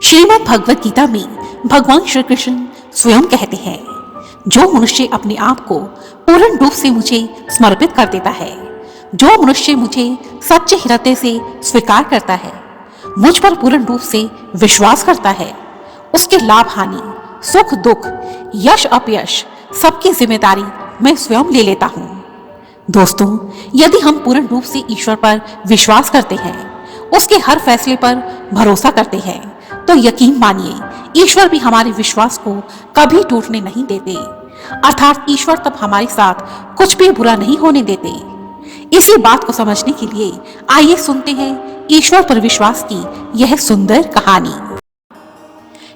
श्रीमद् भगवत गीता में भगवान श्री कृष्ण स्वयं कहते हैं, जो मनुष्य अपने आप को पूर्ण रूप से मुझे समर्पित कर देता है, जो मनुष्य मुझे सच्चे हृदय से स्वीकार करता है, मुझ पर पूर्ण रूप से विश्वास करता है, उसके लाभ हानि, सुख दुख, यश अपयश सबकी जिम्मेदारी मैं स्वयं ले लेता हूँ। दोस्तों, यदि हम पूर्ण रूप से ईश्वर पर विश्वास करते हैं, उसके हर फैसले पर भरोसा करते हैं, तो यकीन मानिए ईश्वर भी हमारे विश्वास को कभी टूटने नहीं देते। अर्थात ईश्वर तब हमारे साथ कुछ भी बुरा नहीं होने देते। इसी बात को समझने के लिए आइए सुनते हैं ईश्वर पर विश्वास की यह सुंदर कहानी।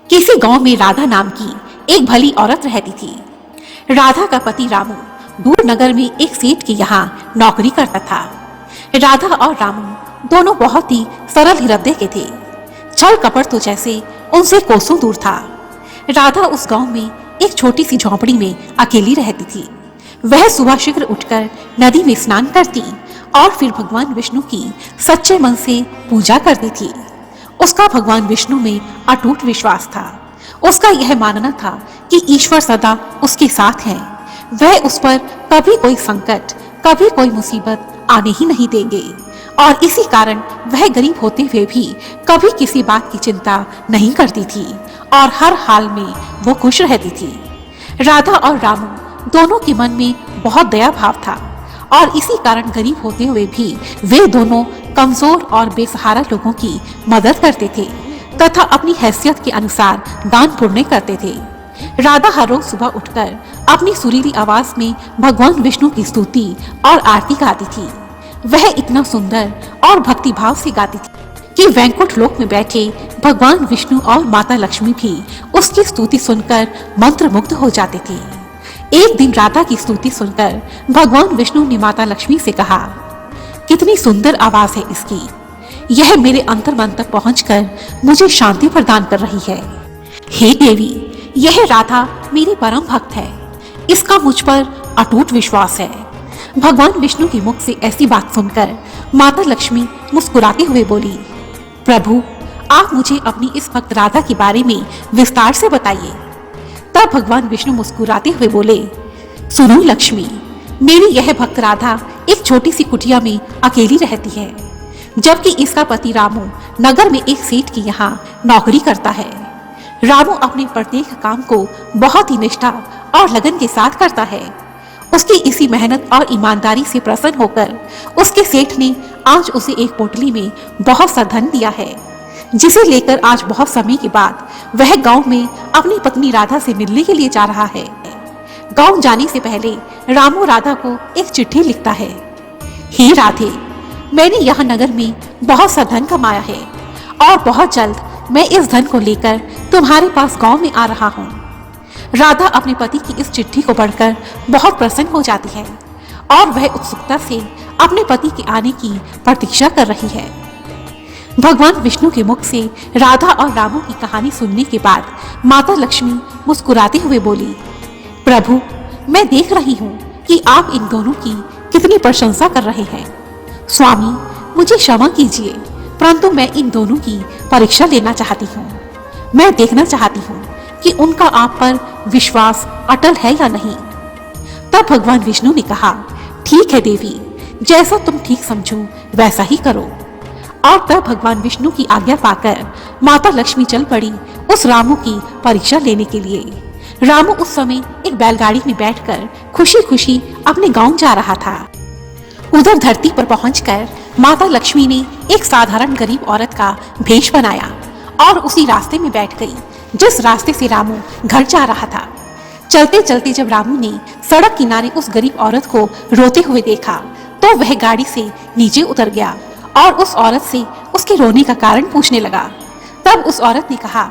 किसी गांव में राधा नाम की एक भली औरत रहती थी। राधा का पति रामू दूर नगर में एक सेठ के यहाँ नौकरी करता था। राधा और रामू दोनों बहुत ही सरल हृदय के थे। छल कपट तो जैसे उनसे कोसों दूर था। राधा उस गांव में एक छोटी सी झोंपड़ी में अकेली रहती थी। वह सुबह शीघ्र उठकर नदी में स्नान करती और फिर भगवान विष्णु की सच्चे मन से पूजा करती थी। उसका भगवान विष्णु में अटूट विश्वास था। उसका यह मानना था कि ईश्वर सदा उसके साथ है। वह उस पर कभी कोई संकट, कभी कोई मुसीबत आने ही नहीं देंगे और इसी कारण वह गरीब होते हुए भी कभी किसी बात की चिंता नहीं करती थी और हर हाल में वो खुश रहती थी। राधा और रामू दोनों के मन में बहुत दया भाव था और इसी कारण गरीब होते हुए भी वे दोनों कमजोर और बेसहारा लोगों की मदद करते थे तथा अपनी हैसियत के अनुसार दान पुण्य करते थे। राधा हर रोज सुबह उठकर अपनी सुरीली आवाज में भगवान विष्णु की स्तुति और आरती गाती थी। वह इतना सुंदर और भक्ति भाव से गाती थी कि वैकुंठ लोक में बैठे भगवान विष्णु और माता लक्ष्मी भी उसकी स्तुति सुनकर मंत्रमुग्ध हो जाते थे। एक दिन राधा की स्तुति सुनकर भगवान विष्णु ने माता लक्ष्मी से कहा, कितनी सुंदर आवाज है इसकी। यह मेरे अंतर मन तक पहुंचकर मुझे शांति प्रदान कर रही है। हे देवी, यह राधा मेरी परम भक्त है। इसका मुझ पर अटूट विश्वास है। भगवान विष्णु के मुख से ऐसी बात सुनकर माता लक्ष्मी मुस्कुराते हुए बोली, प्रभु, आप मुझे अपनी इस भक्त राधा के बारे में विस्तार से बताइए। तब भगवान विष्णु मुस्कुराते हुए बोले, सुनो लक्ष्मी, मेरी यह भक्त राधा एक छोटी सी कुटिया में अकेली रहती है, जबकि इसका पति रामू नगर में एक सेठ के यहाँ नौकरी करता है। रामू अपने प्रत्येक काम को बहुत ही निष्ठा और लगन के साथ करता है। उसकी इसी मेहनत और ईमानदारी से प्रसन्न होकर उसके सेठ ने आज उसे एक पोटली में बहुत सा धन दिया है, जिसे लेकर आज बहुत समय के बाद वह गांव में अपनी पत्नी राधा से मिलने के लिए जा रहा है। गांव जाने से पहले रामू राधा को एक चिट्ठी लिखता है, हे राधे, मैंने यहाँ नगर में बहुत सा धन कमाया है और बहुत जल्द मैं इस धन को लेकर तुम्हारे पास गांव में आ रहा हूँ। राधा अपने पति की इस चिट्ठी को पढ़कर बहुत प्रसन्न हो जाती है और वह उत्सुकता से अपने पति के आने की प्रतीक्षा कर रही है। भगवान विष्णु के मुख से राधा और रामू की कहानी सुनने के बाद माता लक्ष्मी मुस्कुराते हुए बोली, प्रभु, मैं देख रही हूँ कि आप इन दोनों की कितनी प्रशंसा कर रहे हैं। स्वामी, मुझे क्षमा कीजिए, परंतु मैं इन दोनों की परीक्षा लेना चाहती हूँ। मैं देखना चाहती हूँ कि उनका आप पर विश्वास अटल है या नहीं। तब भगवान विष्णु ने कहा, ठीक है देवी, जैसा तुम ठीक समझो वैसा ही करो। और तब भगवान विष्णु की आज्ञा पाकर माता लक्ष्मी चल पड़ी उस रामू की परीक्षा लेने के लिए। रामू उस समय एक बैलगाड़ी में बैठकर खुशी खुशी अपने गांव जा रहा था। उधर धरती पर पहुंचकर माता लक्ष्मी ने एक साधारण गरीब औरत का भेष बनाया और उसी रास्ते में बैठ गई जिस रास्ते से रामू घर जा रहा था। चलते चलते जब रामू ने सड़क किनारे उस गरीब औरत को रोते हुए देखा तो वह गाड़ी से नीचे उतर गया और उस औरत से उसके रोने का कारण पूछने लगा। तब उस औरत ने कहा,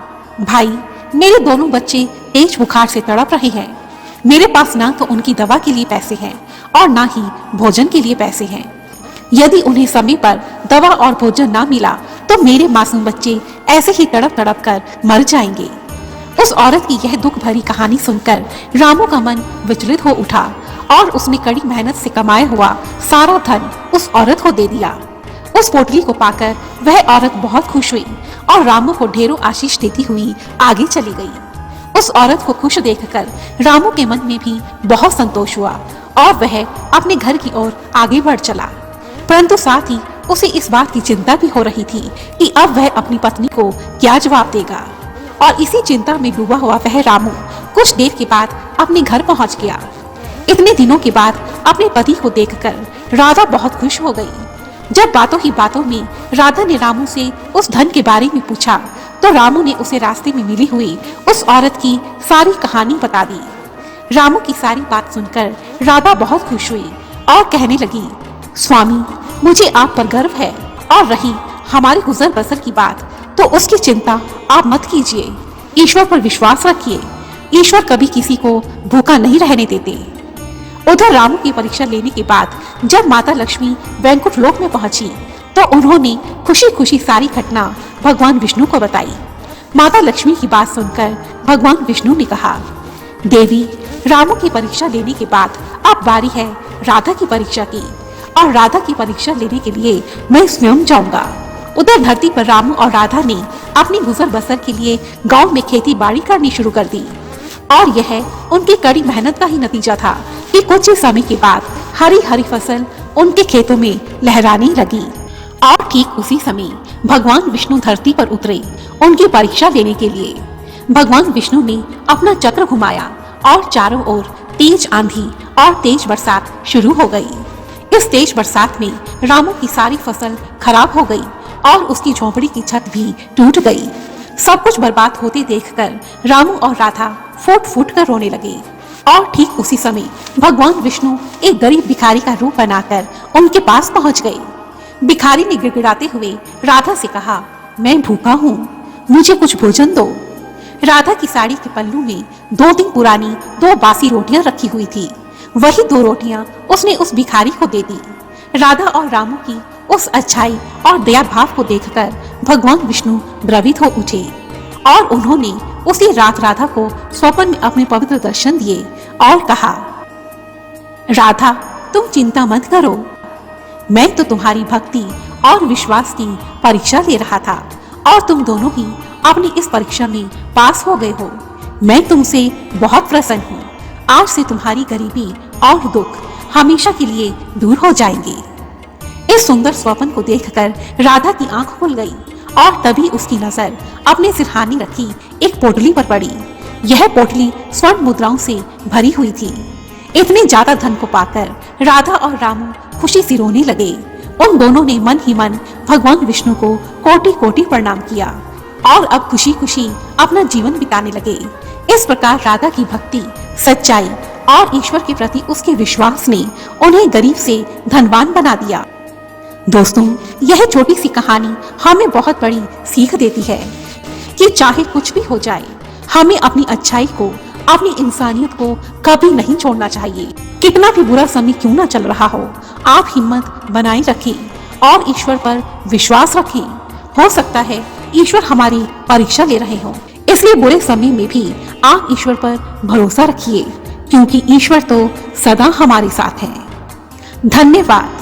भाई, मेरे दोनों बच्चे तेज बुखार से तड़प रहे हैं। मेरे पास ना तो उनकी दवा के लिए पैसे हैं और ना ही भोजन के लिए पैसे हैं। यदि उन्हें समय पर दवा और भोजन ना मिला तो मेरे मासूम बच्चे ऐसे ही तड़प तड़प कर मर जाएंगे। उस औरत की यह दुख भरी कहानी सुनकर रामू का मन विचलित हो उठा और उसने कड़ी मेहनत से कमाया हुआ सारा धन उस औरत को दे दिया उस पोटली को पाकर वह औरत बहुत खुश हुई और रामू को ढेरों आशीष देती हुई आगे चली गई। उस औरत को खुश देखकर रामू के मन में भी बहुत संतोष हुआ और वह अपने घर की ओर आगे बढ़ चला। परंतु साथ ही उसे इस बात की चिंता भी हो रही थी कि अब वह अपनी पत्नी को क्या जवाब देगा। और इसी चिंता में डूबा हुआ वह रामू कुछ देर के बाद अपने घर पहुंच गया। इतने दिनों के बाद अपने पति को देखकर राधा बहुत खुश हो गई। जब बातों ही बातों में राधा ने रामू से उस धन के बारे में पूछा तो रामू ने उसे रास्ते में मिली हुई उस औरत की सारी कहानी बता दी। रामू की सारी बात सुनकर राधा बहुत खुश हुई और कहने लगी, स्वामी, मुझे आप पर गर्व है और रही हमारे गुजर बसर की बात तो उसकी चिंता आप मत कीजिए। ईश्वर पर विश्वास रखिए। ईश्वर कभी किसी को भूखा नहीं रहने देते। उधर रामू की परीक्षा लेने के बाद जब माता लक्ष्मी वैकुंठ लोक में पहुंची तो उन्होंने खुशी खुशी सारी घटना भगवान विष्णु को बताई। माता लक्ष्मी की बात सुनकर भगवान विष्णु ने कहा, देवी, रामू की परीक्षा लेने के बाद अब बारी है राधा की परीक्षा की और राधा की परीक्षा लेने के लिए मैं स्वयं जाऊंगा। उधर धरती पर रामू और राधा ने अपनी गुजर बसर के लिए गांव में खेती बाड़ी करनी शुरू कर दी और यह उनकी कड़ी मेहनत का ही नतीजा था कि कुछ ही समय के बाद हरी हरी फसल उनके खेतों में लहराने लगी। और ठीक उसी समय भगवान विष्णु धरती पर उतरे उनकी परीक्षा लेने के लिए। भगवान विष्णु ने अपना चक्र घुमाया और चारों ओर तेज आंधी और तेज बरसात शुरू हो गई। इस तेज बरसात में रामू की सारी फसल खराब हो गई और उसकी झोंपड़ी की छत भी टूट गई। सब कुछ बर्बाद होते देखकर रामू और राधा फूट फूट कर रोने लगे। और ठीक उसी समय भगवान विष्णु एक गरीब भिखारी का रूप बनाकर उनके पास पहुंच गए। भिखारी ने गिड़गिड़ाते हुए राधा से कहा, मैं भूखा हूँ, मुझे कुछ भोजन दो। राधा की साड़ी के पल्लू में 2 दिन पुरानी 2 बासी रोटियां रखी हुई थी। वही 2 रोटियां उसने उस भिखारी को दे दी। राधा और रामू की उस अच्छाई और दया भाव को देखकर भगवान विष्णु द्रवित हो उठे और उन्होंने उसी रात राधा को स्वप्न में अपने पवित्र दर्शन दिए और कहा, राधा, तुम चिंता मत करो, मैं तो तुम्हारी भक्ति और विश्वास की परीक्षा ले रहा था और तुम दोनों ही अपनी इस परीक्षा में पास हो गए हो। मैं तुमसे बहुत प्रसन्न हूँ। आज से तुम्हारी गरीबी और दुख हमेशा के लिए दूर हो जाएंगे। इस सुंदर स्वप्न को देखकर राधा की आंख खुल गई और तभी उसकी नजर अपने सिरहाने रखी एक पोटली पर पड़ी। यह पोटली स्वर्ण मुद्राओं से भरी हुई थी। इतने ज्यादा धन को पाकर राधा और रामू खुशी से रोने लगे। उन दोनों ने मन ही मन भगवान विष्णु को कोटि कोटि प्रणाम किया और अब खुशी खुशी अपना जीवन बिताने लगे। इस प्रकार राधा की भक्ति, सच्चाई और ईश्वर के प्रति उसके विश्वास ने उन्हें गरीब से धनवान बना दिया। दोस्तों, यह छोटी सी कहानी हमें बहुत बड़ी सीख देती है कि चाहे कुछ भी हो जाए, हमें अपनी अच्छाई को, अपनी इंसानियत को कभी नहीं छोड़ना चाहिए। कितना भी बुरा समय क्यों ना चल रहा हो, आप हिम्मत बनाए रखें और ईश्वर पर विश्वास रखें। हो सकता है ईश्वर हमारी परीक्षा ले रहे हों, इसलिए बुरे समय में भी आप ईश्वर पर भरोसा रखिए, क्योंकि ईश्वर तो सदा हमारे साथ है। धन्यवाद।